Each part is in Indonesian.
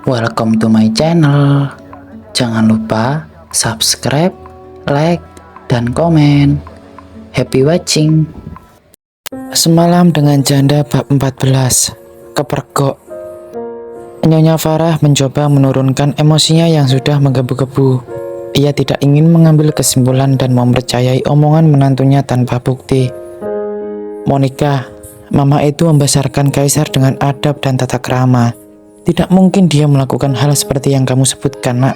Welcome to my channel. Jangan lupa subscribe, like, dan komen. Happy watching. Semalam dengan janda bab 14. Kepergok. Nyonya Farah mencoba menurunkan emosinya yang sudah menggebu-gebu. Ia tidak ingin mengambil kesimpulan dan mempercayai omongan menantunya tanpa bukti. Monica, Mama itu membesarkan Kaisar dengan adab dan tata krama. Tidak mungkin dia melakukan hal seperti yang kamu sebutkan, Nak.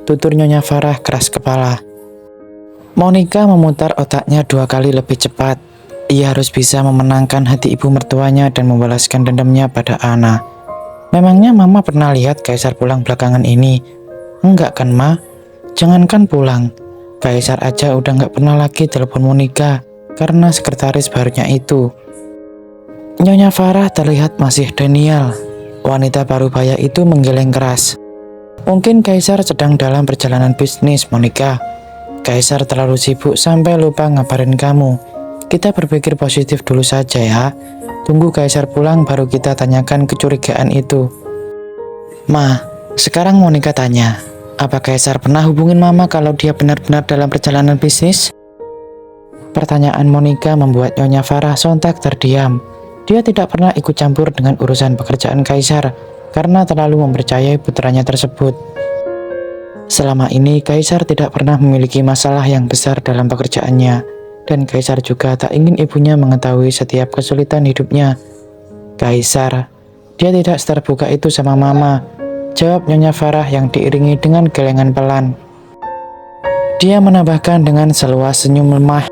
Tutur Nyonya Farah keras kepala. Monica memutar otaknya 2 kali lebih cepat. Ia harus bisa memenangkan hati ibu mertuanya dan membalaskan dendamnya pada Ana. Memangnya Mama pernah lihat Kaisar pulang belakangan ini? Enggak kan, Ma? Jangankan pulang, Kaisar aja udah nggak pernah lagi telepon Monica karena sekretaris barunya itu. Nyonya Farah terlihat masih denial. Wanita parubaya itu menggeleng keras. Mungkin Kaisar sedang dalam perjalanan bisnis, Monica. Kaisar terlalu sibuk sampai lupa ngabarin kamu. Kita berpikir positif dulu saja ya. Tunggu Kaisar pulang baru kita tanyakan kecurigaan itu. Ma, sekarang Monica tanya, apa Kaisar pernah hubungin Mama kalau dia benar-benar dalam perjalanan bisnis? Pertanyaan Monica membuat Nyonya Farah sontak terdiam. Dia tidak pernah ikut campur dengan urusan pekerjaan Kaisar karena terlalu mempercayai putranya tersebut. Selama ini Kaisar tidak pernah memiliki masalah yang besar dalam pekerjaannya, dan Kaisar juga tak ingin ibunya mengetahui setiap kesulitan hidupnya. Kaisar, dia tidak terbuka itu sama Mama, jawab Nyonya Farah yang diiringi dengan gelengan pelan. Dia menambahkan dengan seluas senyum lemah,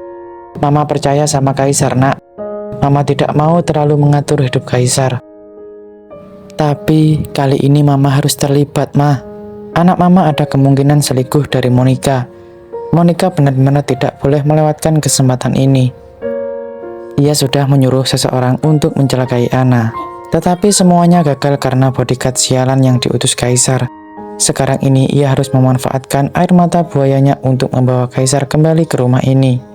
Mama percaya sama Kaisar, Nak. Mama tidak mau terlalu mengatur hidup Kaisar. Tapi kali ini Mama harus terlibat, Ma. Anak Mama ada kemungkinan selingkuh dari Monica. Monica benar-benar tidak boleh melewatkan kesempatan ini. Ia sudah menyuruh seseorang untuk mencelakai Ana. Tetapi semuanya gagal karena bodyguard sialan yang diutus Kaisar. Sekarang ini ia harus memanfaatkan air mata buayanya untuk membawa Kaisar kembali ke rumah ini.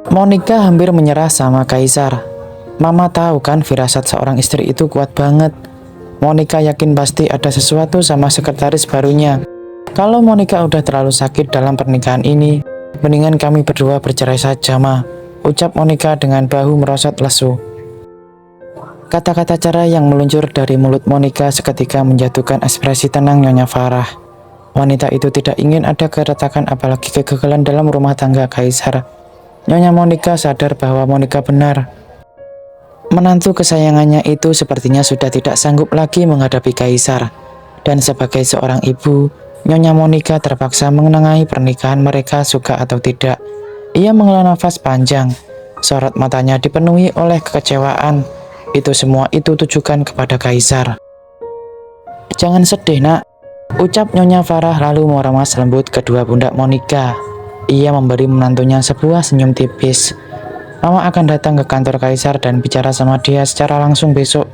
Monica hampir menyerah sama Kaisar. Mama tahu kan firasat seorang istri itu kuat banget. Monica yakin pasti ada sesuatu sama sekretaris barunya. Kalau Monica udah terlalu sakit dalam pernikahan ini, mendingan kami berdua bercerai saja, Ma, ucap Monica dengan bahu merosot lesu. Kata-kata cerai yang meluncur dari mulut Monica seketika menjatuhkan ekspresi tenang Nyonya Farah. Wanita itu tidak ingin ada keretakan apalagi kegagalan dalam rumah tangga Kaisar. Nyonya Monica sadar bahwa Monica benar. Menantu kesayangannya itu sepertinya sudah tidak sanggup lagi menghadapi Kaisar. Dan sebagai seorang ibu, Nyonya Monica terpaksa menengahi pernikahan mereka suka atau tidak. Ia menghela nafas panjang. Sorot matanya dipenuhi oleh kekecewaan. Itu semua itu tujukan kepada Kaisar. Jangan sedih, Nak, ucap Nyonya Farah lalu meremas lembut kedua pundak Monica. Ia memberi menantunya sebuah senyum tipis. Mama akan datang ke kantor Kaisar dan bicara sama dia secara langsung besok.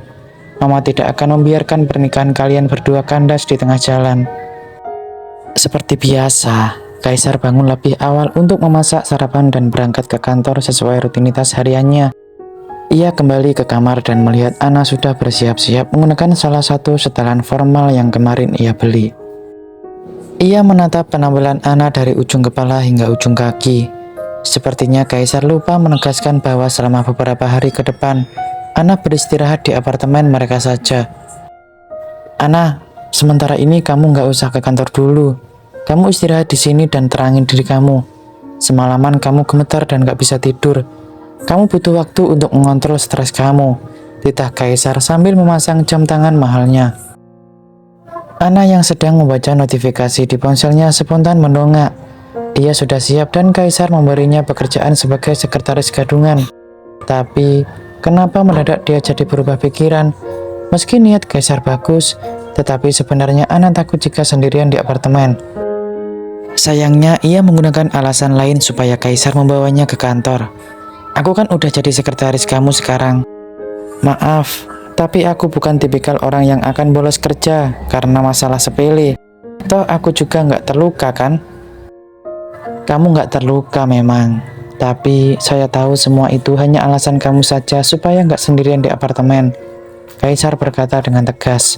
Mama tidak akan membiarkan pernikahan kalian berdua kandas di tengah jalan. Seperti biasa, Kaisar bangun lebih awal untuk memasak sarapan dan berangkat ke kantor sesuai rutinitas hariannya. Ia kembali ke kamar dan melihat Ana sudah bersiap-siap menggunakan salah satu setelan formal yang kemarin ia beli. Ia menatap penampilan Ana dari ujung kepala hingga ujung kaki. Sepertinya Kaisar lupa menegaskan bahwa selama beberapa hari ke depan, Ana beristirahat di apartemen mereka saja. Ana, sementara ini kamu nggak usah ke kantor dulu. Kamu istirahat di sini dan terangin diri kamu. Semalaman kamu gemetar dan nggak bisa tidur. Kamu butuh waktu untuk mengontrol stres kamu, titah Kaisar sambil memasang jam tangan mahalnya. Ana yang sedang membaca notifikasi di ponselnya spontan mendongak. Ia sudah siap dan Kaisar memberinya pekerjaan sebagai sekretaris gadungan. Tapi, kenapa mendadak dia jadi berubah pikiran? Meski niat Kaisar bagus, tetapi sebenarnya Ana takut jika sendirian di apartemen. Sayangnya, ia menggunakan alasan lain supaya Kaisar membawanya ke kantor. Aku kan udah jadi sekretaris kamu sekarang. Maaf, tapi aku bukan tipikal orang yang akan bolos kerja karena masalah sepele. Toh aku juga nggak terluka kan? Kamu nggak terluka memang. Tapi saya tahu semua itu hanya alasan kamu saja supaya nggak sendirian di apartemen. Kaisar berkata dengan tegas.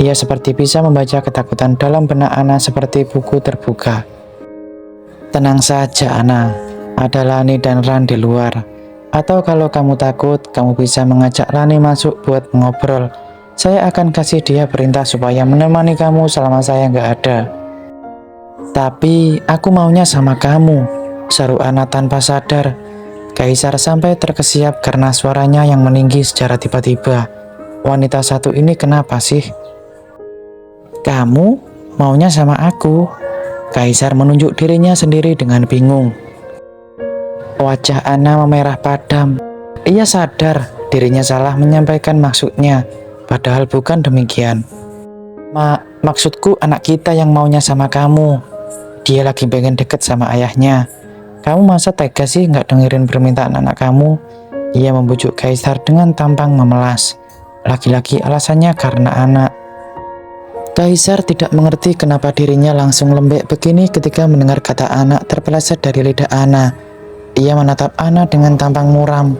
Ia seperti bisa membaca ketakutan dalam benak Ana seperti buku terbuka. Tenang saja Ana, ada Lani dan Ran di luar. Atau kalau kamu takut, kamu bisa mengajak Lani masuk buat ngobrol. Saya akan kasih dia perintah supaya menemani kamu selama saya nggak ada. Tapi aku maunya sama kamu, seru Ana tanpa sadar. Kaisar sampai terkesiap karena suaranya yang meninggi secara tiba-tiba. Wanita satu ini kenapa sih? Kamu maunya sama aku? Kaisar menunjuk dirinya sendiri dengan bingung. Wajah Ana memerah padam. Ia sadar dirinya salah menyampaikan maksudnya, padahal bukan demikian. Maksudku anak kita yang maunya sama kamu. Dia lagi pengen deket sama ayahnya. Kamu masa tega sih nggak dengerin permintaan anak kamu? Ia membujuk Kaisar dengan tampang memelas. Lagi-lagi alasannya karena anak. Kaisar tidak mengerti kenapa dirinya langsung lembek begini ketika mendengar kata anak terpeleset dari lidah Ana. Ia menatap Ana dengan tampang muram.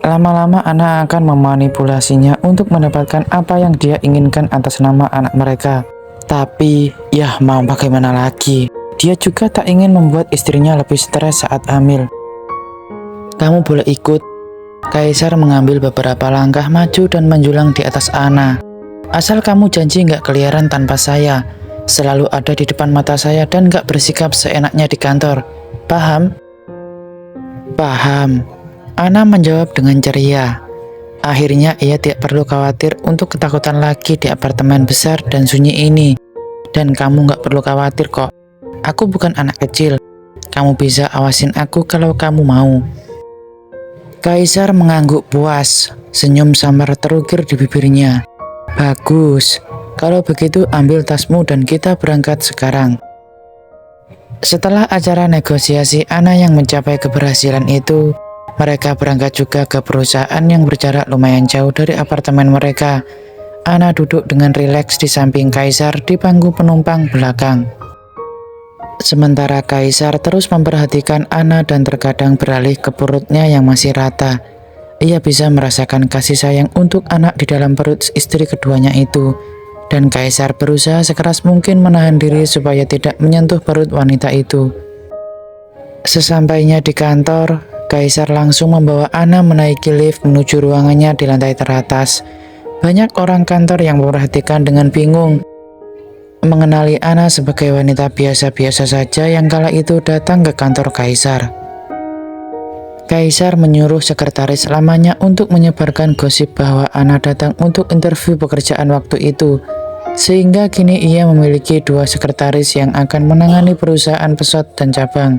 Lama-lama Ana akan memanipulasinya untuk mendapatkan apa yang dia inginkan atas nama anak mereka. Tapi, ya mau bagaimana lagi? Dia juga tak ingin membuat istrinya lebih stres saat hamil. Kamu boleh ikut. Kaisar mengambil beberapa langkah maju dan menjulang di atas Ana. Asal kamu janji nggak keliaran tanpa saya, selalu ada di depan mata saya dan nggak bersikap seenaknya di kantor. Paham? Paham. Ana menjawab dengan ceria. Akhirnya ia tidak perlu khawatir untuk ketakutan lagi di apartemen besar dan sunyi ini. Dan kamu nggak perlu khawatir kok. Aku bukan anak kecil. Kamu bisa awasin aku kalau kamu mau. Kaisar mengangguk puas. Senyum samar terukir di bibirnya. Bagus, kalau begitu ambil tasmu dan kita berangkat sekarang. Setelah acara negosiasi Ana yang mencapai keberhasilan itu, mereka berangkat juga ke perusahaan yang berjarak lumayan jauh dari apartemen mereka. Ana duduk dengan rileks di samping Kaisar di bangku penumpang belakang. Sementara Kaisar terus memperhatikan Ana dan terkadang beralih ke perutnya yang masih rata. Ia bisa merasakan kasih sayang untuk anak di dalam perut istri keduanya itu. Dan Kaisar berusaha sekeras mungkin menahan diri supaya tidak menyentuh perut wanita itu. Sesampainya di kantor, Kaisar langsung membawa Ana menaiki lift menuju ruangannya di lantai teratas. Banyak orang kantor yang memperhatikan dengan bingung. Mengenali Ana sebagai wanita biasa-biasa saja yang kala itu datang ke kantor Kaisar. Kaisar menyuruh sekretaris lamanya untuk menyebarkan gosip bahwa Ana datang untuk interview pekerjaan waktu itu, sehingga kini ia memiliki 2 sekretaris yang akan menangani perusahaan pesawat dan cabang.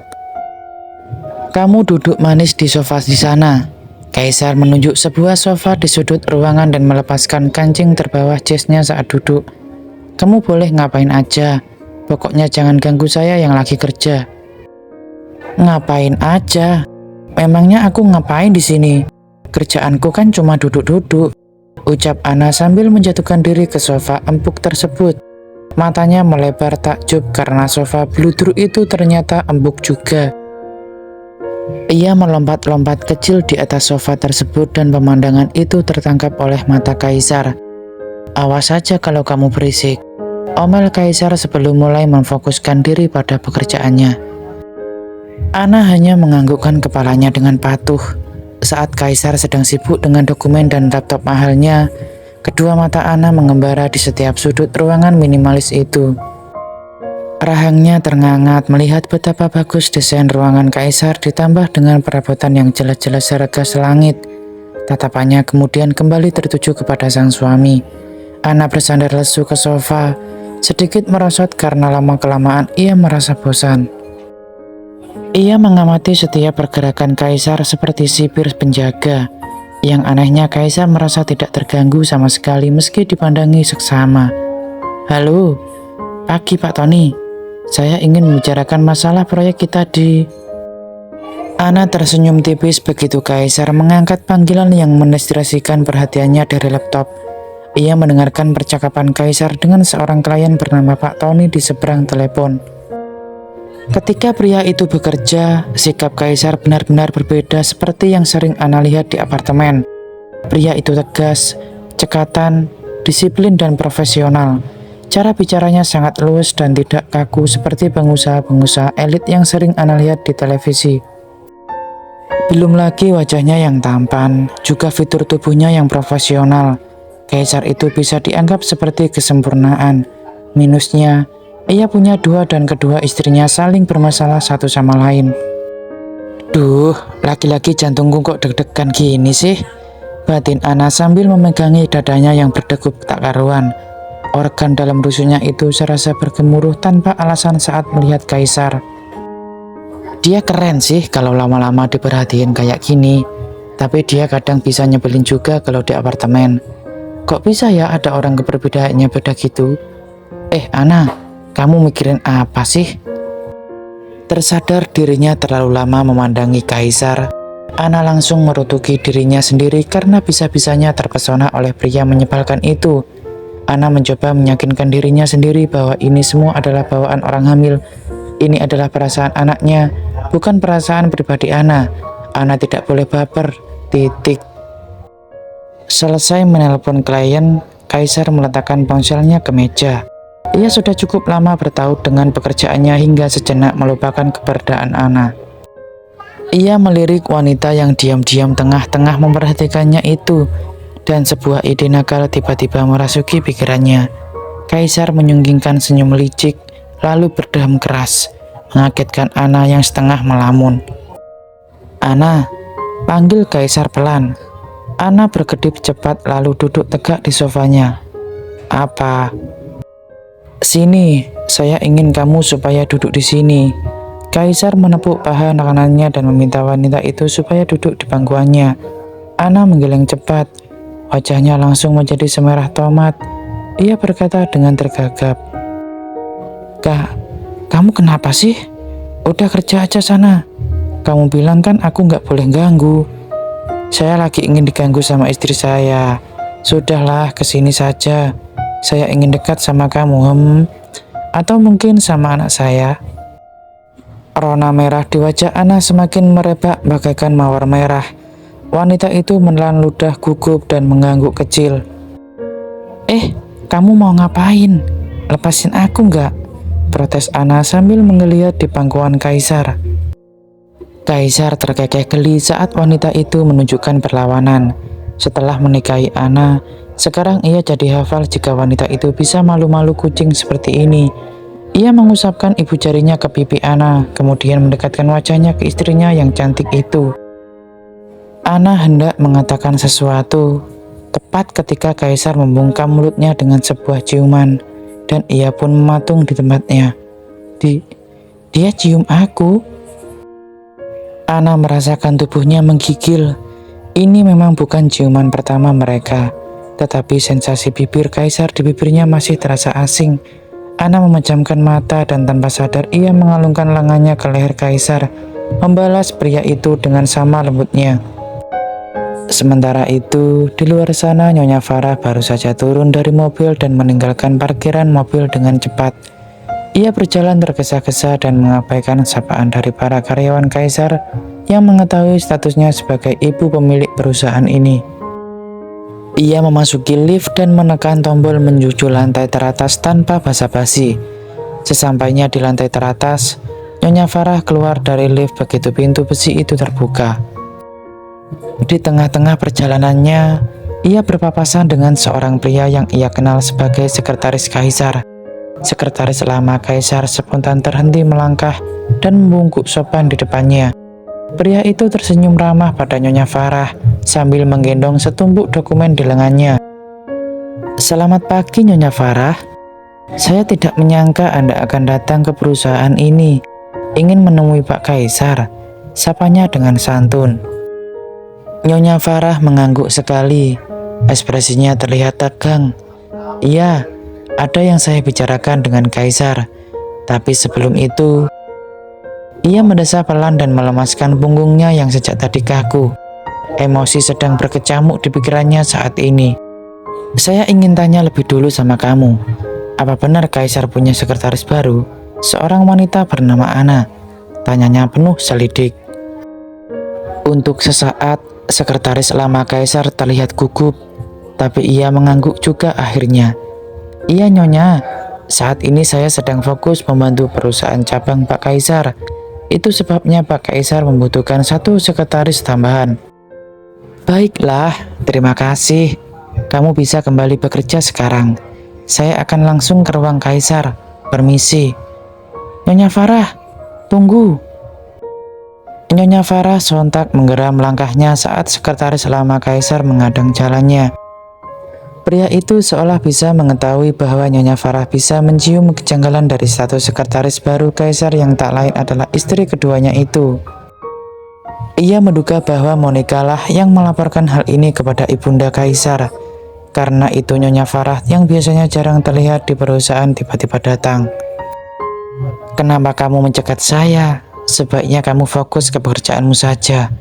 Kamu duduk manis di sofa di sana. Kaisar menunjuk sebuah sofa di sudut ruangan dan melepaskan kancing terbawah jasnya saat duduk. Kamu boleh ngapain aja, pokoknya jangan ganggu saya yang lagi kerja. Ngapain aja? Memangnya aku ngapain di sini? Kerjaanku kan cuma duduk-duduk, ucap Ana sambil menjatuhkan diri ke sofa empuk tersebut. Matanya melebar takjub karena sofa bludur itu ternyata empuk juga. Ia melompat-lompat kecil di atas sofa tersebut dan pemandangan itu tertangkap oleh mata Kaisar. Awas saja kalau kamu berisik, omel Kaisar sebelum mulai memfokuskan diri pada pekerjaannya. Ana hanya menganggukkan kepalanya dengan patuh. Saat Kaisar sedang sibuk dengan dokumen dan laptop mahalnya, kedua mata Ana mengembara di setiap sudut ruangan minimalis itu. Rahangnya terngangak melihat betapa bagus desain ruangan Kaisar ditambah dengan perabotan yang jelas-jelas seharga selangit. Tatapannya kemudian kembali tertuju kepada sang suami. Ana bersandar lesu ke sofa, sedikit merosot karena lama-kelamaan ia merasa bosan. Ia mengamati setiap pergerakan Kaisar seperti sipir penjaga. Yang anehnya Kaisar merasa tidak terganggu sama sekali meski dipandangi seksama. Halo, pagi Pak Tony. Saya ingin membicarakan masalah proyek kita di... Ana tersenyum tipis begitu Kaisar mengangkat panggilan yang mendistraksikan perhatiannya dari laptop. Ia mendengarkan percakapan Kaisar dengan seorang klien bernama Pak Tony di seberang telepon. Ketika pria itu bekerja, sikap Kaisar benar-benar berbeda seperti yang sering Ana lihat di apartemen. Pria itu tegas, cekatan, disiplin dan profesional. Cara bicaranya sangat luwes dan tidak kaku seperti pengusaha-pengusaha elit yang sering Ana lihat di televisi. Belum lagi wajahnya yang tampan, juga fitur tubuhnya yang profesional. Kaisar itu bisa dianggap seperti kesempurnaan. Minusnya, ia punya dua dan kedua istrinya saling bermasalah satu sama lain. Duh, laki-laki jantungku kok deg-degan gini sih? Batin Ana sambil memegangi dadanya yang berdegup tak karuan. Organ dalam rusuknya itu serasa bergemuruh tanpa alasan saat melihat Kaisar. Dia keren sih kalau lama-lama diperhatiin kayak gini. Tapi dia kadang bisa nyebelin juga kalau di apartemen. Kok bisa ya ada orang keperbedaannya beda gitu? Ana, kamu mikirin apa sih? Tersadar dirinya terlalu lama memandangi Kaisar, Ana langsung merutuki dirinya sendiri karena bisa-bisanya terpesona oleh pria menyebalkan itu. Ana mencoba meyakinkan dirinya sendiri bahwa ini semua adalah bawaan orang hamil. Ini adalah perasaan anaknya, bukan perasaan pribadi Ana. Ana tidak boleh baper, titik. Selesai menelpon klien, Kaisar meletakkan ponselnya ke meja. Ia sudah cukup lama bertaut dengan pekerjaannya hingga sejenak melupakan keberadaan Ana. Ia melirik wanita yang diam-diam tengah-tengah memperhatikannya itu, dan sebuah ide nakal tiba-tiba merasuki pikirannya. Kaisar menyunggingkan senyum licik, lalu berdeham keras, mengagetkan Ana yang setengah melamun. Ana, panggil Kaisar pelan. Ana berkedip cepat lalu duduk tegak di sofanya. Apa? Sini, saya ingin kamu supaya duduk di sini. Kaisar menepuk paha kanannya dan meminta wanita itu supaya duduk di pangkuannya. Ana menggeleng cepat. Wajahnya langsung menjadi semerah tomat. Ia berkata dengan tergagap, Kak, kamu kenapa sih? Udah kerja aja sana. Kamu bilang kan aku nggak boleh ganggu. Saya lagi ingin diganggu sama istri saya. Sudahlah, kesini saja. Saya ingin dekat sama kamu, atau mungkin sama anak saya. Rona merah di wajah Ana semakin merebak bagaikan mawar merah. Wanita itu menelan ludah gugup dan mengangguk kecil. Kamu mau ngapain? Lepasin aku nggak? Protes Ana sambil menggeliat di pangkuan Kaisar. Kaisar terkekeh geli saat wanita itu menunjukkan perlawanan. Setelah menikahi Ana, sekarang ia jadi hafal jika wanita itu bisa malu-malu kucing seperti ini. Ia mengusapkan ibu jarinya ke pipi Ana, kemudian mendekatkan wajahnya ke istrinya yang cantik itu. Ana hendak mengatakan sesuatu, tepat ketika Kaisar membungkam mulutnya dengan sebuah ciuman, dan ia pun mematung di tempatnya. Dia cium aku? Ana merasakan tubuhnya menggigil. Ini memang bukan ciuman pertama mereka, tetapi sensasi bibir Kaisar di bibirnya masih terasa asing. Ana memejamkan mata dan tanpa sadar ia mengalungkan lengannya ke leher Kaisar, membalas pria itu dengan sama lembutnya. Sementara itu, di luar sana Nyonya Farah baru saja turun dari mobil dan meninggalkan parkiran mobil dengan cepat. Ia berjalan tergesa-gesa dan mengabaikan sapaan dari para karyawan Kaisar yang mengetahui statusnya sebagai ibu pemilik perusahaan ini. Ia memasuki lift dan menekan tombol menuju lantai teratas tanpa basa-basi. Sesampainya di lantai teratas, Nyonya Farah keluar dari lift begitu pintu besi itu terbuka. Di tengah-tengah perjalanannya, ia berpapasan dengan seorang pria yang ia kenal sebagai sekretaris Kaisar. Sekretaris lama Kaisar spontan terhenti melangkah dan membungkuk sopan di depannya. Pria itu tersenyum ramah pada Nyonya Farah sambil menggendong setumpuk dokumen di lengannya. Selamat pagi Nyonya Farah. Saya tidak menyangka Anda akan datang ke perusahaan ini. Ingin menemui Pak Kaisar. Sapanya dengan santun. Nyonya Farah mengangguk sekali. Ekspresinya terlihat tegang. Iya, ada yang saya bicarakan dengan Kaisar. Tapi sebelum itu, ia mendesah pelan dan melemaskan punggungnya yang sejak tadi kaku. Emosi sedang berkecamuk di pikirannya saat ini. Saya ingin tanya lebih dulu sama kamu. Apa benar Kaisar punya sekretaris baru? Seorang wanita bernama Ana. Tanyanya penuh selidik. Untuk sesaat, sekretaris lama Kaisar terlihat gugup. tapi ia mengangguk juga akhirnya. Iya Nyonya, saat ini saya sedang fokus membantu perusahaan cabang Pak Kaisar. Itu sebabnya Pak Kaisar membutuhkan satu sekretaris tambahan. Baiklah, terima kasih. Kamu bisa kembali bekerja sekarang. Saya akan langsung ke ruang Kaisar. Permisi. Nyonya Farah, tunggu. Nyonya Farah sontak menggeram langkahnya saat sekretaris lama Kaisar menghadang jalannya. Pria itu seolah bisa mengetahui bahwa Nyonya Farah bisa mencium kejanggalan dari status sekretaris baru Kaisar yang tak lain adalah istri keduanya itu. Ia menduga bahwa Monica lah yang melaporkan hal ini kepada ibunda Kaisar. Karena itu Nyonya Farah yang biasanya jarang terlihat di perusahaan tiba-tiba datang. Kenapa kamu mencegat saya? Sebaiknya kamu fokus ke pekerjaanmu saja,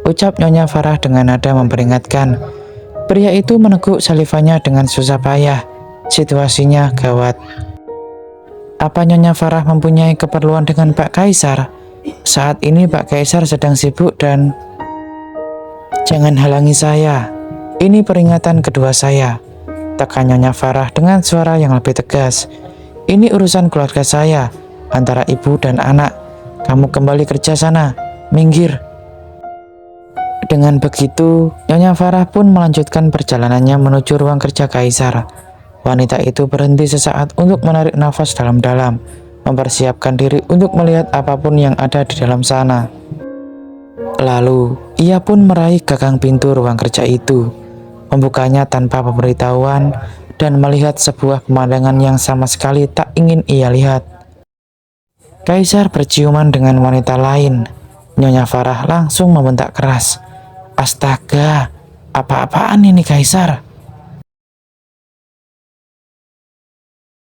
ucap Nyonya Farah dengan nada memperingatkan. Pria itu meneguk salivanya dengan susah payah. Situasinya gawat. Apa Nyonya Farah mempunyai keperluan dengan Pak Kaisar? Saat ini Pak Kaisar sedang sibuk dan... Jangan halangi saya. Ini peringatan kedua saya, tekan Nyonya Farah dengan suara yang lebih tegas. Ini urusan keluarga saya, antara ibu dan anak. Kamu kembali kerja sana, minggir. Dengan begitu, Nyonya Farah pun melanjutkan perjalanannya menuju ruang kerja Kaisar. Wanita itu berhenti sesaat untuk menarik nafas dalam-dalam, mempersiapkan diri untuk melihat apapun yang ada di dalam sana. Lalu, ia pun meraih gagang pintu ruang kerja itu, membukanya tanpa pemberitahuan, dan melihat sebuah pemandangan yang sama sekali tak ingin ia lihat. Kaisar berciuman dengan wanita lain. Nyonya Farah langsung membentak keras. Astaga, apa-apaan ini Kaisar?